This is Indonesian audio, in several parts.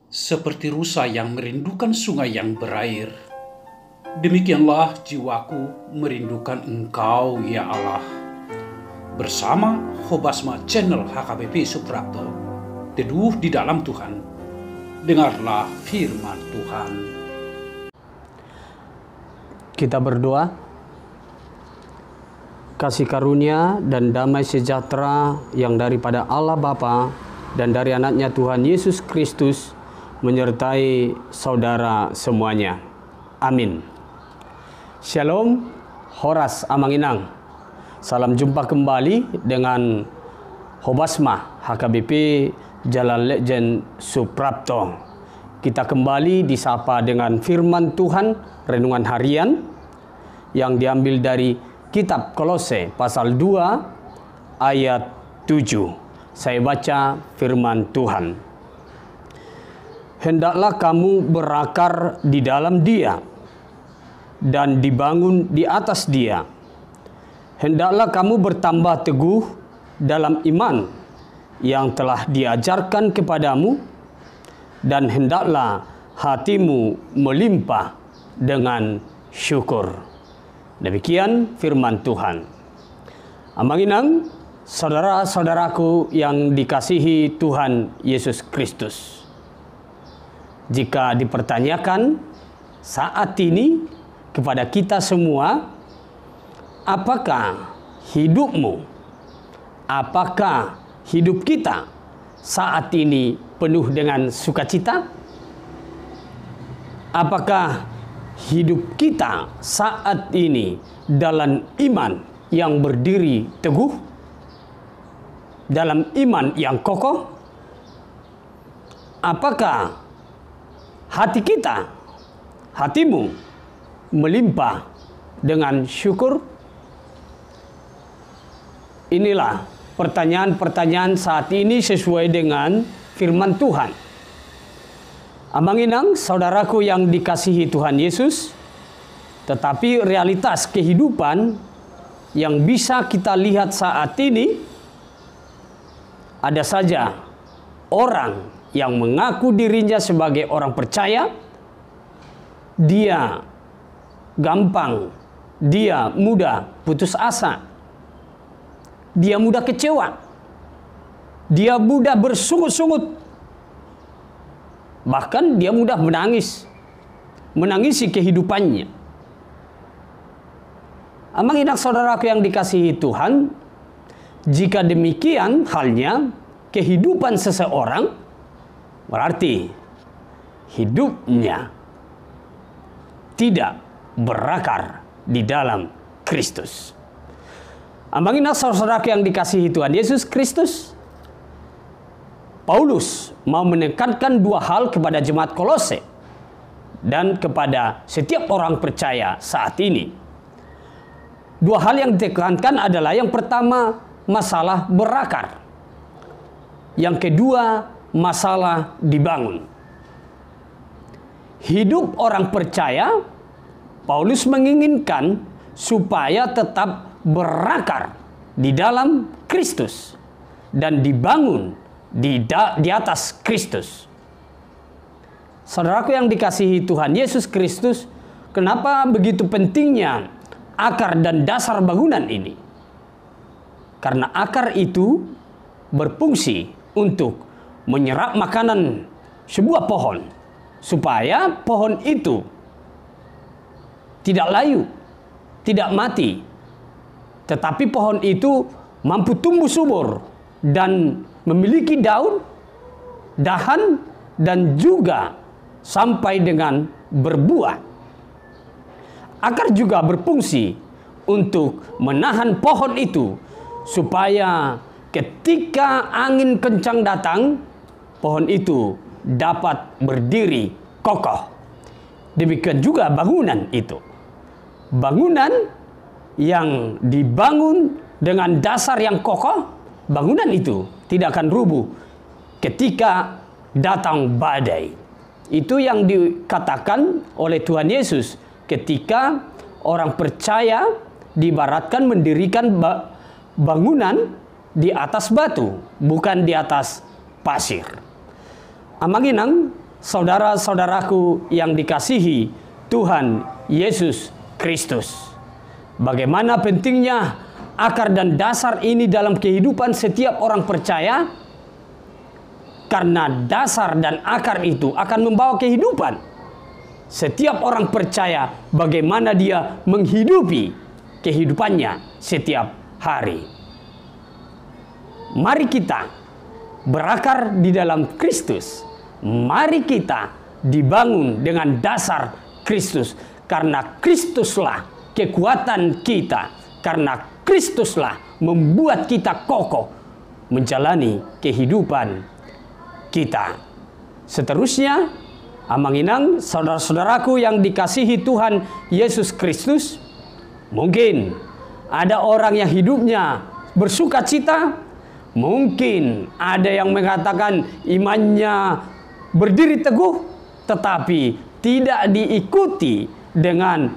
seperti rusa yang merindukan sungai yang berair. Demikianlah jiwaku merindukan Engkau, ya Allah. Bersama Hobasma Channel HKBP Suprapto, teduh di dalam Tuhan. Dengarlah firman Tuhan. Kita berdoa. Kasih karunia dan damai sejahtera yang daripada Allah Bapa dan dari anaknya Tuhan Yesus Kristus menyertai saudara semuanya. Amin. Shalom, Horas Amanginang. Salam jumpa kembali dengan Hobasma HKBP Jalan Lejen Suprapto. Kita kembali disapa dengan firman Tuhan, renungan harian yang diambil dari Kitab Kolose pasal 2 ayat 7. Saya baca firman Tuhan. Hendaklah kamu berakar di dalam Dia dan dibangun di atas Dia. Hendaklah kamu bertambah teguh dalam iman yang telah diajarkan kepadamu, dan hendaklah hatimu melimpah dengan syukur. Demikian firman Tuhan. Amanginang, saudara-saudaraku yang dikasihi Tuhan Yesus Kristus. Jika dipertanyakan saat ini kepada kita semua, apakah hidupmu, apakah hidup kita saat ini penuh dengan sukacita? Apakah hidup kita saat ini dalam iman yang berdiri teguh, dalam iman yang kokoh? Apakah hati kita, hatimu melimpah dengan syukur? Inilah pertanyaan-pertanyaan saat ini sesuai dengan firman Tuhan. Amanginang, saudaraku yang dikasihi Tuhan Yesus, tetapi realitas kehidupan yang bisa kita lihat saat ini, ada saja orang yang mengaku dirinya sebagai orang percaya, dia gampang, dia mudah putus asa, dia mudah kecewa, dia mudah bersungut-sungut, bahkan dia mudah menangisi kehidupannya. Amanginang, saudaraku yang dikasihi Tuhan, jika demikian halnya kehidupan seseorang, berarti hidupnya tidak berakar di dalam Kristus. Amanginang, saudaraku yang dikasihi Tuhan Yesus Kristus, Paulus mau menekankan dua hal kepada jemaat Kolose dan kepada setiap orang percaya saat ini. Dua hal yang ditekankan adalah yang pertama, masalah berakar. Yang kedua, masalah dibangun. Hidup orang percaya, Paulus menginginkan supaya tetap berakar di dalam Kristus dan dibangun di atas Kristus. Saudaraku yang dikasihi Tuhan Yesus Kristus, kenapa begitu pentingnya akar dan dasar bangunan ini? Karena akar itu berfungsi untuk menyerap makanan sebuah pohon, supaya pohon itu tidak layu, tidak mati, tetapi pohon itu mampu tumbuh subur dan memiliki daun, dahan, dan juga sampai dengan berbuah. Akar juga berfungsi untuk menahan pohon itu supaya ketika angin kencang datang, pohon itu dapat berdiri kokoh. Demikian juga bangunan itu. Bangunan yang dibangun dengan dasar yang kokoh, bangunan itu tidak akan rubuh ketika datang badai. Itu yang dikatakan oleh Tuhan Yesus ketika orang percaya diibaratkan mendirikan bangunan di atas batu, bukan di atas pasir. Amanginang, saudara-saudaraku yang dikasihi Tuhan Yesus Kristus. Bagaimana pentingnya akar dan dasar ini dalam kehidupan setiap orang percaya? Karena dasar dan akar itu akan membawa kehidupan. Setiap orang percaya bagaimana dia menghidupi kehidupannya setiap hari. Mari kita berakar di dalam Kristus. Mari kita dibangun dengan dasar Kristus. Karena Kristuslah kekuatan kita. Karena Kristuslah membuat kita kokoh menjalani kehidupan kita. Seterusnya, amanginang saudara-saudaraku yang dikasihi Tuhan Yesus Kristus, mungkin ada orang yang hidupnya bersuka cita, mungkin ada yang mengatakan imannya berdiri teguh, tetapi tidak diikuti dengan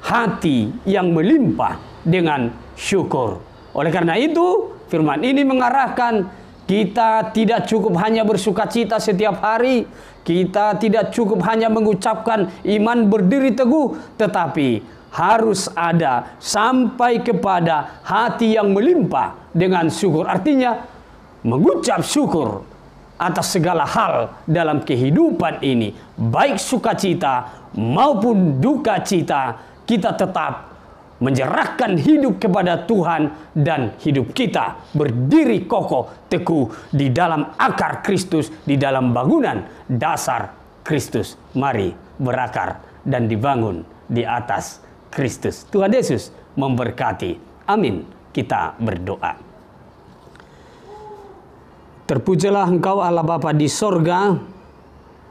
hati yang melimpah dengan syukur. Oleh karena itu, firman ini mengarahkan kita tidak cukup hanya bersuka cita setiap hari, kita tidak cukup hanya mengucapkan iman berdiri teguh, tetapi harus ada sampai kepada hati yang melimpah dengan syukur. Artinya mengucap syukur atas segala hal dalam kehidupan ini, baik sukacita maupun duka cita, kita tetap menyerahkan hidup kepada Tuhan dan hidup kita berdiri kokoh teguh di dalam akar Kristus, di dalam bangunan dasar Kristus. Mari berakar dan dibangun di atas Kristus. Tuhan Yesus memberkati. Amin. Kita berdoa. Terpujilah Engkau Allah Bapa di sorga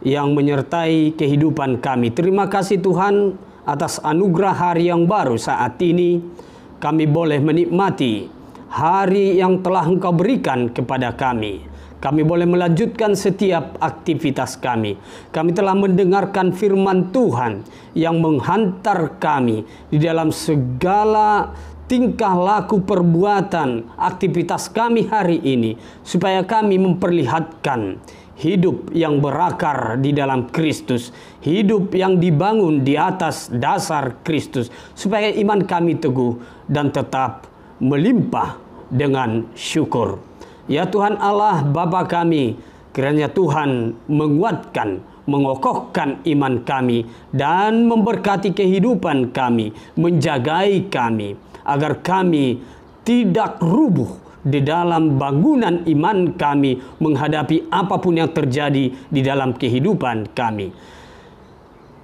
yang menyertai kehidupan kami. Terima kasih Tuhan atas anugerah hari yang baru saat ini. Kami boleh menikmati hari yang telah Engkau berikan kepada kami. Kami boleh melanjutkan setiap aktivitas kami. Kami telah mendengarkan firman Tuhan yang menghantar kami di dalam segala tingkah laku perbuatan aktivitas kami hari ini, supaya kami memperlihatkan hidup yang berakar di dalam Kristus, hidup yang dibangun di atas dasar Kristus, supaya iman kami teguh dan tetap melimpah dengan syukur. Ya Tuhan Allah Bapa kami, kiranya Tuhan menguatkan, mengokohkan iman kami dan memberkati kehidupan kami, menjagai kami, agar kami tidak rubuh di dalam bangunan iman kami menghadapi apapun yang terjadi di dalam kehidupan kami.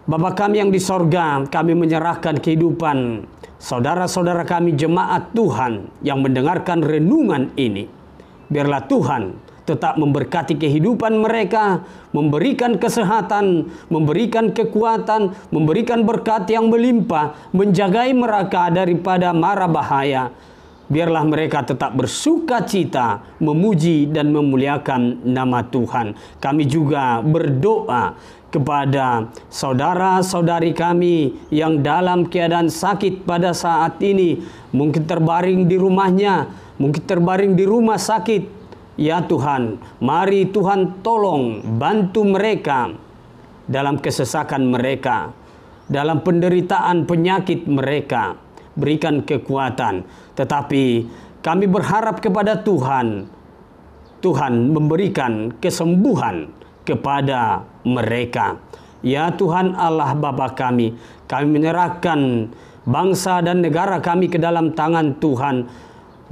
Bapa kami yang di sorga, kami menyerahkan kehidupan saudara-saudara kami jemaat Tuhan yang mendengarkan renungan ini. Biarlah Tuhan tetap memberkati kehidupan mereka, memberikan kesehatan, memberikan kekuatan, memberikan berkat yang melimpah, menjagai mereka daripada mara bahaya. Biarlah mereka tetap bersuka cita, memuji dan memuliakan nama Tuhan. Kami juga berdoa kepada saudara-saudari kami yang dalam keadaan sakit pada saat ini, mungkin terbaring di rumahnya, mungkin terbaring di rumah sakit. Ya Tuhan, mari Tuhan tolong bantu mereka dalam kesesakan mereka, dalam penderitaan penyakit mereka. Berikan kekuatan. Tetapi kami berharap kepada Tuhan, Tuhan memberikan kesembuhan kepada mereka. Ya Tuhan Allah Bapa kami menyerahkan bangsa dan negara kami ke dalam tangan Tuhan.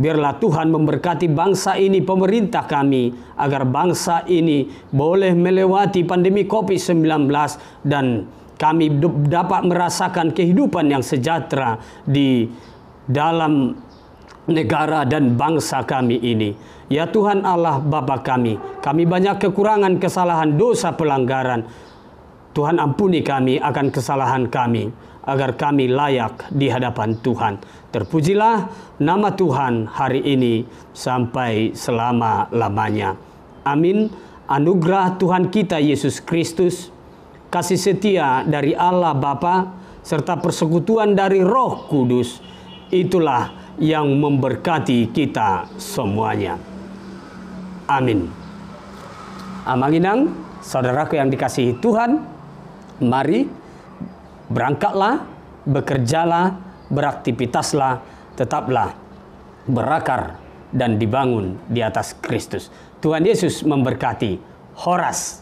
Biarlah Tuhan memberkati bangsa ini, pemerintah kami, agar bangsa ini boleh melewati pandemi COVID-19 dan kami dapat merasakan kehidupan yang sejahtera di dalam negara dan bangsa kami ini. Ya Tuhan Allah Bapa kami banyak kekurangan, kesalahan, dosa, pelanggaran. Tuhan ampuni kami akan kesalahan kami, agar kami layak di hadapan Tuhan. Terpujilah nama Tuhan hari ini sampai selama-lamanya. Amin. Anugerah Tuhan kita Yesus Kristus, kasih setia dari Allah Bapa, serta persekutuan dari Roh Kudus, itulah yang memberkati kita semuanya. Amin. Amanginang, saudaraku yang dikasihi Tuhan, mari berangkatlah, bekerjalah, beraktivitaslah, tetaplah berakar dan dibangun di atas Kristus. Tuhan Yesus memberkati. Horas.